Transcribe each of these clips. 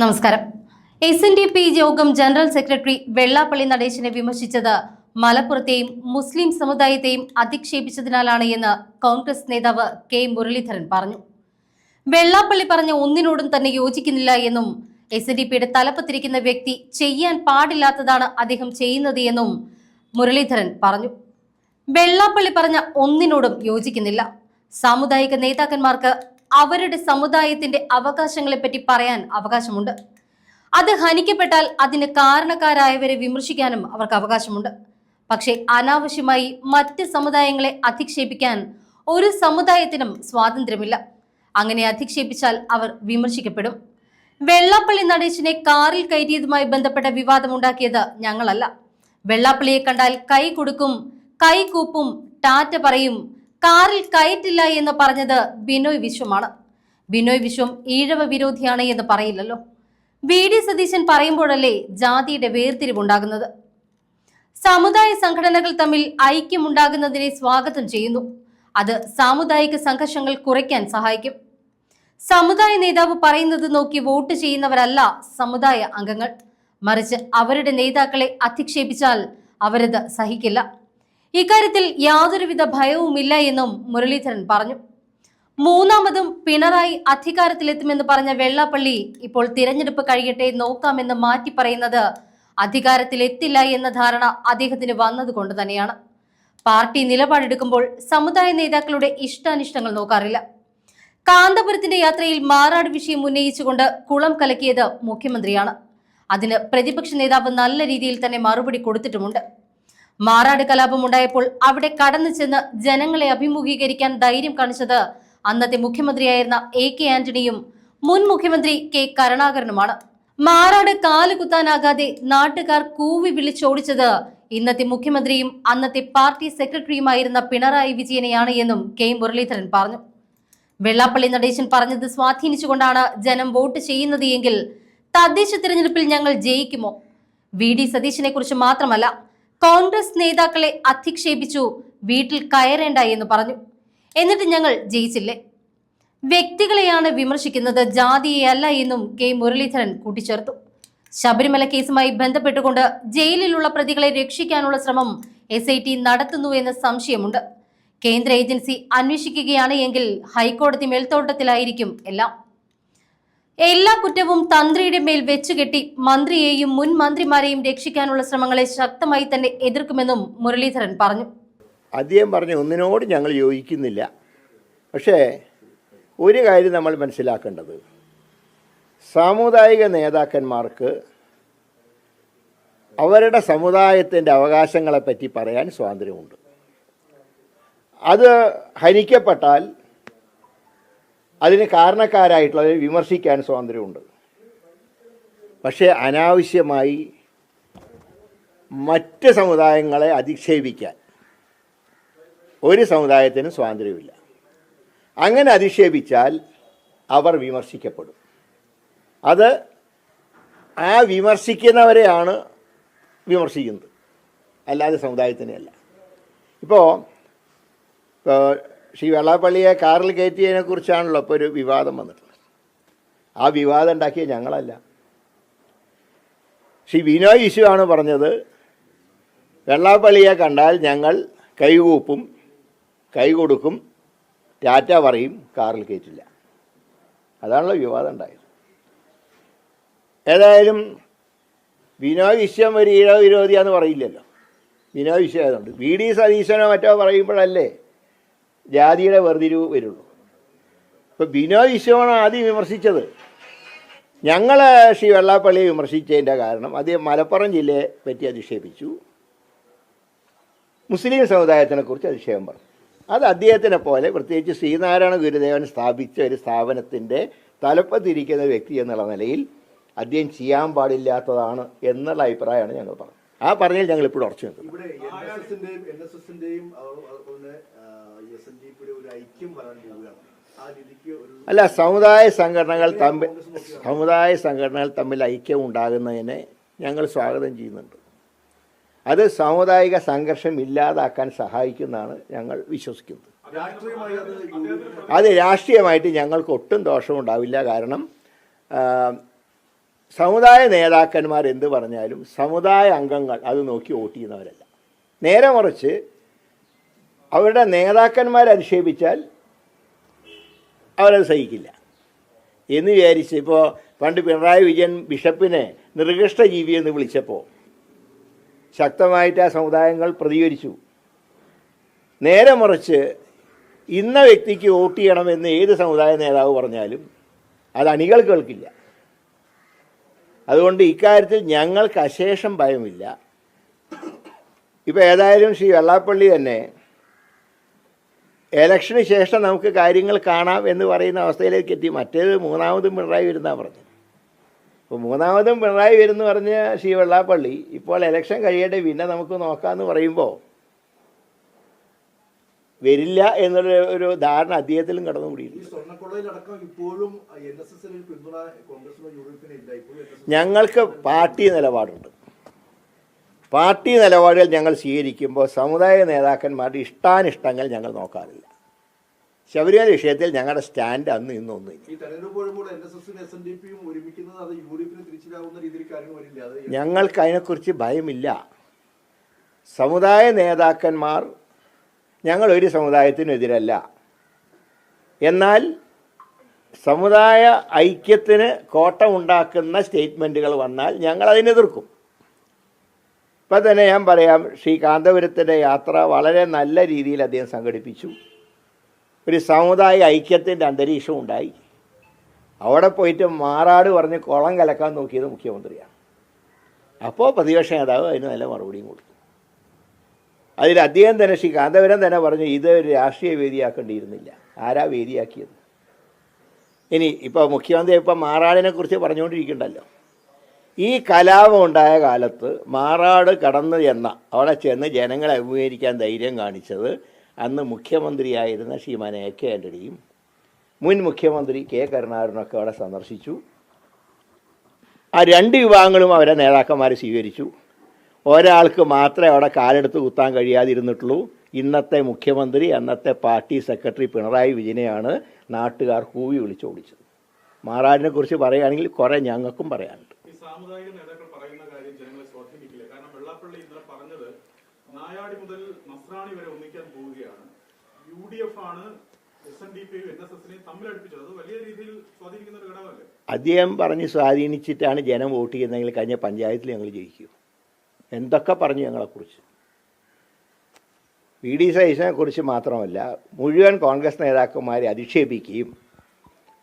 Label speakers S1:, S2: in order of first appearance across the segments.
S1: നമസ്കാരം. SNDP യോഗം general secretary Vellappally നടേശനെ വിമർശിച്ചത് മലപ്പുറത്തെയും മുസ്ലിം സമുദായത്തെയും അധിക്ഷേപിച്ചതിനാലാണ് എന്ന് കോൺഗ്രസ് നേതാവ് കെ മുരളീധരൻ പറഞ്ഞു. വെള്ളാപ്പള്ളി പറഞ്ഞ ഒന്നിനോടും തന്നെ യോജിക്കുന്നില്ല എന്നും SNDPയുടെ തലപ്പത്തിരിക്കുന്ന വ്യക്തി ചെയ്യാൻ പാടില്ലാത്തതാണ് അദ്ദേഹം ചെയ്യുന്നത് എന്നും മുരളീധരൻ പറഞ്ഞു. വെള്ളാപ്പള്ളി പറഞ്ഞ ഒന്നിനോടും യോജിക്കുന്നില്ല. സാമുദായിക നേതാക്കന്മാർക്ക് അവരുടെ സമുദായത്തിന്റെ അവകാശങ്ങളെപ്പറ്റി പറയാൻ അവകാശമുണ്ട്. അത് ഹനിക്കപ്പെട്ടാൽ അതിന് കാരണക്കാരായവരെ വിമർശിക്കാനും അവർക്ക് അവകാശമുണ്ട്. പക്ഷേ അനാവശ്യമായി മറ്റ് സമുദായങ്ങളെ അധിക്ഷേപിക്കാൻ ഒരു സമുദായത്തിനും സ്വാതന്ത്ര്യമില്ല. അങ്ങനെ അധിക്ഷേപിച്ചാൽ അവർ വിമർശിക്കപ്പെടും. വെള്ളാപ്പള്ളി നടേശനെ കാറിൽ കയറ്റിയതുമായി ബന്ധപ്പെട്ട വിവാദമുണ്ടാക്കിയത് ഞങ്ങളല്ല. വെള്ളാപ്പള്ളിയെ കണ്ടാൽ കൈ കൊടുക്കും, കൈ കൂപ്പും, ടാറ്റ പറയും. കാറിൽ കയറ്റില്ല എന്ന് പറഞ്ഞത് ബിനോയ് വിശ്വമാണ്. ബിനോയ് വിശ്വം ഈഴവ വിരോധിയാണ് എന്ന് പറയില്ലല്ലോ. VD സതീശൻ പറയുമ്പോഴല്ലേ ജാതിയുടെ വേർതിരിവുണ്ടാകുന്നത്. സമുദായ സംഘടനകൾ തമ്മിൽ ഐക്യമുണ്ടാകുന്നതിനെ സ്വാഗതം ചെയ്യുന്നു. അത് സാമുദായിക സംഘർഷങ്ങൾ കുറയ്ക്കാൻ സഹായിക്കും. സമുദായ നേതാവ് പറയുന്നത് നോക്കി വോട്ട് ചെയ്യുന്നവരല്ല സമുദായ അംഗങ്ങൾ. മറിച്ച് അവരുടെ നേതാക്കളെ അധിക്ഷേപിച്ചാൽ അവരത് സഹിക്കില്ല. ഇക്കാര്യത്തിൽ യാതൊരുവിധ ഭയവുമില്ല എന്നും മുരളീധരൻ പറഞ്ഞു. മൂന്നാമതും പിണറായി അധികാരത്തിലെത്തുമെന്ന് പറഞ്ഞ വെള്ളാപ്പള്ളി ഇപ്പോൾ തിരഞ്ഞെടുപ്പ് കഴിയട്ടെ നോക്കാമെന്ന് മാറ്റി പറയുന്നത് അധികാരത്തിലെത്തില്ല എന്ന ധാരണ അദ്ദേഹത്തിന് വന്നതുകൊണ്ട് തന്നെയാണ്. പാർട്ടി നിലപാടെടുക്കുമ്പോൾ സമുദായ നേതാക്കളുടെ ഇഷ്ടാനിഷ്ടങ്ങൾ നോക്കാറില്ല. കാന്തപുരത്തിന്റെ യാത്രയിൽ മാറാട് വിഷയം ഉന്നയിച്ചുകൊണ്ട് കുളം കലക്കിയത് മുഖ്യമന്ത്രിയാണ്. അതിന് പ്രതിപക്ഷ നേതാവ് നല്ല രീതിയിൽ തന്നെ മറുപടി കൊടുത്തിട്ടുമുണ്ട്. മാറാട് കലാപമുണ്ടായപ്പോൾ അവിടെ കടന്നു ചെന്ന് ജനങ്ങളെ അഭിമുഖീകരിക്കാൻ ധൈര്യം കാണിച്ചത് അന്നത്തെ മുഖ്യമന്ത്രിയായിരുന്ന AK ആന്റണിയും മുൻ മുഖ്യമന്ത്രി K കരുണാകരനുമാണ്. മാറാട് കാലുകുത്താനാകാതെ നാട്ടുകാർ കൂവി വിളിച്ചോടിച്ചത് ഇന്നത്തെ മുഖ്യമന്ത്രിയും അന്നത്തെ പാർട്ടി സെക്രട്ടറിയുമായിരുന്ന പിണറായി വിജയനെയാണ് എന്നും K മുരളീധരൻ പറഞ്ഞു. വെള്ളാപ്പള്ളി നടേശൻ പറഞ്ഞത് സ്വാധീനിച്ചുകൊണ്ടാണ് ജനം വോട്ട് ചെയ്യുന്നത് എങ്കിൽ തദ്ദേശ തിരഞ്ഞെടുപ്പിൽ ഞങ്ങൾ ജയിക്കുമോ? VD സതീശനെ കുറിച്ച് മാത്രമല്ല, കോൺഗ്രസ് നേതാക്കളെ അധിക്ഷേപിച്ചു, വീട്ടിൽ കയറേണ്ട എന്ന് പറഞ്ഞു. എന്നിട്ട് ഞങ്ങൾ ജയിച്ചില്ലേ? വ്യക്തികളെയാണ് വിമർശിക്കുന്നത്, ജാതിയെയല്ല എന്നും K മുരളീധരൻ കൂട്ടിച്ചേർത്തു. ശബരിമല കേസുമായി ബന്ധപ്പെട്ടുകൊണ്ട് ജയിലിലുള്ള പ്രതികളെ രക്ഷിക്കാനുള്ള ശ്രമം SIT നടത്തുന്നു എന്ന സംശയമുണ്ട്. കേന്ദ്ര ഏജൻസി അന്വേഷിക്കുകയാണ് എങ്കിൽ ഹൈക്കോടതി മേൽത്തോട്ടത്തിലായിരിക്കും എല്ലാം. എല്ലാ കുറ്റവും തന്ത്രിയുടെ മേൽ വെച്ചുകെട്ടി മന്ത്രിയെയും മുൻ മന്ത്രിമാരെയും രക്ഷിക്കാനുള്ള ശ്രമങ്ങളെ ശക്തമായി തന്നെ എതിർക്കുമെന്നും മുരളീധരൻ പറഞ്ഞു.
S2: അദ്ദേഹം പറഞ്ഞ ഒന്നിനോട് ഞങ്ങൾ യോജിക്കുന്നില്ല. പക്ഷേ ഒരു കാര്യം നമ്മൾ മനസ്സിലാക്കേണ്ടത്, സാമുദായിക നേതാക്കന്മാർക്ക് അവരുടെ സമുദായത്തിൻ്റെ അവകാശങ്ങളെപ്പറ്റി പറയാൻ സ്വാതന്ത്ര്യമുണ്ട്. അത് ഹനിക്കപ്പെട്ടാൽ അതിന് കാരണക്കാരായിട്ടുള്ളവരെ വിമർശിക്കാൻ സ്വാതന്ത്ര്യമുണ്ട്. പക്ഷേ അനാവശ്യമായി മറ്റ് സമുദായങ്ങളെ അധിക്ഷേപിക്കാൻ ഒരു സമുദായത്തിനും സ്വാതന്ത്ര്യമില്ല. അങ്ങനെ അധിക്ഷേപിച്ചാൽ അവർ വിമർശിക്കപ്പെടും. അത് ആ വിമർശിക്കുന്നവരെയാണ് വിമർശിക്കുന്നത്, അല്ലാതെ സമുദായത്തിനെയല്ല. ഇപ്പോൾ ശ്രീ വെള്ളാപ്പള്ളിയെ കാറിൽ കയറ്റിയതിനെ കുറിച്ചാണല്ലോ ഇപ്പോൾ ഒരു വിവാദം വന്നിട്ടുള്ളത്. ആ വിവാദം ഉണ്ടാക്കിയ ഞങ്ങളല്ല. ശ്രീ ബിനോയ് വിശ്വമാണ് പറഞ്ഞത്, വെള്ളാപ്പള്ളിയെ കണ്ടാൽ ഞങ്ങൾ കൈകൂപ്പും, കൈ കൊടുക്കും, ടാറ്റ പറയും, കാറിൽ കയറ്റില്ല. അതാണല്ലോ വിവാദം ഉണ്ടായത്. ഏതായാലും ബിനോയ് വിശ്വം ഒരു ഈഴവ വിരോധിയാന്ന് പറയില്ലല്ലോ. ബിനോയ് വിശ്വം ആയതുകൊണ്ട് VD സതീശനോ മറ്റോ പറയുമ്പോഴല്ലേ ജാതിയുടെ വേർതിരിവ് വരുള്ളൂ. ഇപ്പോൾ ബിനോയ് വിശ്വമാണ് ആദ്യം വിമർശിച്ചത്. ഞങ്ങൾ ശ്രീ വെള്ളാപ്പള്ളിയെ വിമർശിച്ചതിൻ്റെ കാരണം അദ്ദേഹം മലപ്പുറം ജില്ലയെ പറ്റി അധിക്ഷേപിച്ചു, മുസ്ലിം സമുദായത്തിനെക്കുറിച്ച് അധിക്ഷേപം പറഞ്ഞു. അത് അദ്ദേഹത്തിനെ പോലെ പ്രത്യേകിച്ച് ശ്രീനാരായണ ഗുരുദേവൻ സ്ഥാപിച്ച ഒരു സ്ഥാപനത്തിൻ്റെ തലപ്പത്തിരിക്കുന്ന വ്യക്തി എന്നുള്ള നിലയിൽ അദ്ദേഹം ചെയ്യാൻ പാടില്ലാത്തതാണ് എന്നുള്ള അഭിപ്രായമാണ് ഞങ്ങൾ പറഞ്ഞത്. ആ പറഞ്ഞാൽ ഞങ്ങൾ ഇപ്പോൾ ഉറച്ചു നിൽക്കുന്നത്. അല്ല, സമുദായ സംഘടനകൾ തമ്മിൽ ഐക്യം ഉണ്ടാകുന്നതിനെ ഞങ്ങൾ സ്വാഗതം ചെയ്യുന്നുണ്ട്. അത് സാമുദായിക സംഘർഷം ഇല്ലാതാക്കാൻ സഹായിക്കുന്നതാണ് ഞങ്ങൾ വിശ്വസിക്കുന്നത്. അത് രാഷ്ട്രീയമായിട്ട് ഞങ്ങൾക്ക് ഒട്ടും ദോഷമുണ്ടാവില്ല. കാരണം സമുദായ നേതാക്കന്മാർ എന്ത് പറഞ്ഞാലും സമുദായ അംഗങ്ങൾ അത് നോക്കി വോട്ട് ചെയ്യുന്നവരല്ല. നേരെ മറിച്ച് അവരുടെ നേതാക്കന്മാരെ അധിക്ഷേപിച്ചാൽ അവരത് സഹിക്കില്ല എന്ന് വിചാരിച്ച് ഇപ്പോൾ പണ്ട് പിണറായി വിജയൻ ബിഷപ്പിനെ നിർകൃഷ്ട ജീവി എന്ന് വിളിച്ചപ്പോൾ ശക്തമായിട്ട് ആ സമുദായങ്ങൾ പ്രതികരിച്ചു. നേരെ മറിച്ച് ഇന്ന വ്യക്തിക്ക് വോട്ട് ചെയ്യണമെന്ന് ഏത് സമുദായ നേതാവ് പറഞ്ഞാലും അത് അണികൾ കേൾക്കില്ല. അതുകൊണ്ട് ഇക്കാര്യത്തിൽ ഞങ്ങൾക്ക് അശേഷം ഭയമില്ല. ഇപ്പോൾ ഏതായാലും ശ്രീ വെള്ളാപ്പള്ളി തന്നെ ഇലക്ഷന് ശേഷം നമുക്ക് കാര്യങ്ങൾ കാണാം എന്ന് പറയുന്ന അവസ്ഥയിലേക്ക് എത്തി. മറ്റേത് മൂന്നാമതും പിണറായി വരുന്നതാണ് പറഞ്ഞത്. അപ്പോൾ മൂന്നാമതും പിണറായി വരുന്നു പറഞ്ഞ ശ്രീ വെള്ളാപ്പള്ളി ഇപ്പോൾ ഇലക്ഷൻ കഴിയട്ടെ പിന്നെ നമുക്ക് നോക്കാമെന്ന് പറയുമ്പോൾ വരില്ല എന്നുള്ള ധാരണ അദ്ദേഹത്തിലും കടന്നുകൂടിയിട്ടുണ്ട്. ഞങ്ങൾക്ക് പാർട്ടി നിലപാടുണ്ട്. പാർട്ടി നിലപാടുകൾ ഞങ്ങൾ സ്വീകരിക്കുമ്പോൾ സമുദായ നേതാക്കന്മാരുടെ ഇഷ്ടാനിഷ്ടങ്ങൾ ഞങ്ങൾ നോക്കാറില്ല. ശബരിമല വിഷയത്തിൽ ഞങ്ങളുടെ സ്റ്റാൻഡ് അന്ന് ഇന്നൊന്നുമില്ല. ഞങ്ങൾക്ക് അതിനെക്കുറിച്ച് ഭയമില്ല. സമുദായ നേതാക്കന്മാർ ഞങ്ങൾ ഒരു സമുദായത്തിനെതിരല്ല. എന്നാൽ സമുദായ ഐക്യത്തിന് കോട്ടമുണ്ടാക്കുന്ന സ്റ്റേറ്റ്മെൻറ്റുകൾ വന്നാൽ ഞങ്ങൾ അതിനെതിർക്കും. ഇപ്പം തന്നെ ഞാൻ പറയാം, ശ്രീ കാന്തപുരത്തിൻ്റെ യാത്ര വളരെ നല്ല രീതിയിൽ അദ്ദേഹം സംഘടിപ്പിച്ചു. ഒരു സമുദായ ഐക്യത്തിൻ്റെ അന്തരീക്ഷം ഉണ്ടായി. അവിടെ പോയിട്ട് മാറാട് പറഞ്ഞ് കുളം കലക്കാൻ നോക്കിയത് മുഖ്യമന്ത്രിയാണ്. അപ്പോൾ പ്രതിപക്ഷ നേതാവ് അതിന് നല്ല മറുപടിയും കൊടുത്തു. അതിൽ അദ്ദേഹം തന്നെ ശ്രീ കാന്തപുരം തന്നെ പറഞ്ഞു ഇത് ഒരു രാഷ്ട്രീയ വേദിയാക്കേണ്ടിയിരുന്നില്ല. ആരാ വേദിയാക്കിയത്? ഇനി ഇപ്പോൾ മുഖ്യമന്ത്രി ഇപ്പം മാറാടിനെക്കുറിച്ച് പറഞ്ഞുകൊണ്ടിരിക്കണ്ടല്ലോ. ഈ കലാപം ഉണ്ടായ കാലത്ത് മാറാട് കടന്നു അവിടെ ചെന്ന് ജനങ്ങളെ അഭിമുഖീകരിക്കാൻ ധൈര്യം കാണിച്ചത് അന്ന് മുഖ്യമന്ത്രിയായിരുന്ന ശ്രീമാൻ എ കെ ആൻ്റണിയും മുൻ മുഖ്യമന്ത്രി കെ കരുണാകരനൊക്കെ അവിടെ സന്ദർശിച്ചു. ആ രണ്ട് വിഭാഗങ്ങളും അവരെ നേതാക്കന്മാരെ സ്വീകരിച്ചു. ഒരാൾക്ക് മാത്രമേ അവിടെ കാലെടുത്ത് കുത്താൻ കഴിയാതിരുന്നിട്ടുള്ളൂ. ഇന്നത്തെ മുഖ്യമന്ത്രി അന്നത്തെ പാർട്ടി സെക്രട്ടറി പിണറായി വിജയനെയാണ് നാട്ടുകാർ കൂവി വിളിച്ചോടിച്ചത്. മാറാടിനെ കുറിച്ച് പറയുകയാണെങ്കിൽ കുറേ ഞങ്ങൾക്കും പറയാനുണ്ട്.
S3: സാമുദായിക നേതാക്കൾ പറയുന്ന കാര്യം ജനങ്ങളെ സ്വാധീനിക്കില്ല. കാരണം വെള്ളാപ്പള്ളി ഇന്നലെ പറഞ്ഞത് നായാടി മുതൽ നസ്രാണി വരെ ഒന്നിക്കാൻ പോവുകയാണ്. UDF ആണ് SNDP NSS തമ്മിലടുപ്പിച്ചത്. അത് വലിയ രീതിയിൽ സ്വാധീനിക്കുന്ന ഒരു ഘടകമല്ലേ? അദ്ദേഹം
S2: പറഞ്ഞ് സ്വാധീനിച്ചിട്ടാണ് ജനം വോട്ട് ചെയ്യുന്നതെങ്കിൽ കഴിഞ്ഞ പഞ്ചായത്തിൽ ഞങ്ങൾ ജയിക്കും. എന്തൊക്കെ പറഞ്ഞു ഞങ്ങളെക്കുറിച്ച്. VD സതീശനെ കുറിച്ച് മാത്രമല്ല മുഴുവൻ കോൺഗ്രസ് നേതാക്കന്മാരെ അധിക്ഷേപിക്കുകയും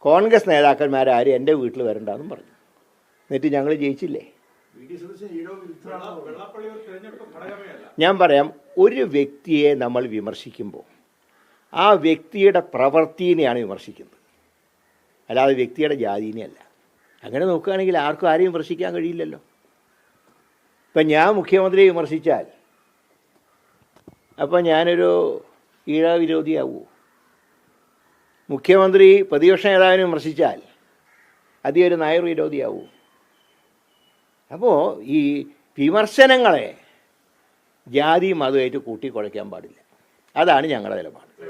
S2: കോൺഗ്രസ് നേതാക്കന്മാരാരും എൻ്റെ വീട്ടിൽ വരണ്ടെന്നും പറഞ്ഞു. എന്നിട്ട് ഞങ്ങൾ ജയിച്ചില്ലേ? ഞാൻ പറയാം, ഒരു വ്യക്തിയെ നമ്മൾ വിമർശിക്കുമ്പോൾ ആ വ്യക്തിയുടെ പ്രവൃത്തിനെയാണ് വിമർശിക്കുന്നത്, അല്ലാതെ വ്യക്തിയുടെ ജാതിനെയല്ല. അങ്ങനെ നോക്കുകയാണെങ്കിൽ ആർക്കും ആരെയും വിമർശിക്കാൻ കഴിയില്ലല്ലോ. ഇപ്പം ഞാൻ മുഖ്യമന്ത്രിയെ വിമർശിച്ചാൽ അപ്പം ഞാനൊരു ഈഴ വിരോധിയാവുമോ? മുഖ്യമന്ത്രി പ്രതിപക്ഷ നേതാവിനെ വിമർശിച്ചാൽ അദ്ദേഹം ഒരു നായർ വിരോധിയാവുമോ? അപ്പോൾ ഈ വിമർശനങ്ങളെ ജാതി മതമായിട്ട് കൂട്ടിക്കുഴയ്ക്കാൻ പാടില്ല. അതാണ് ഞങ്ങളുടെ നിലപാട്.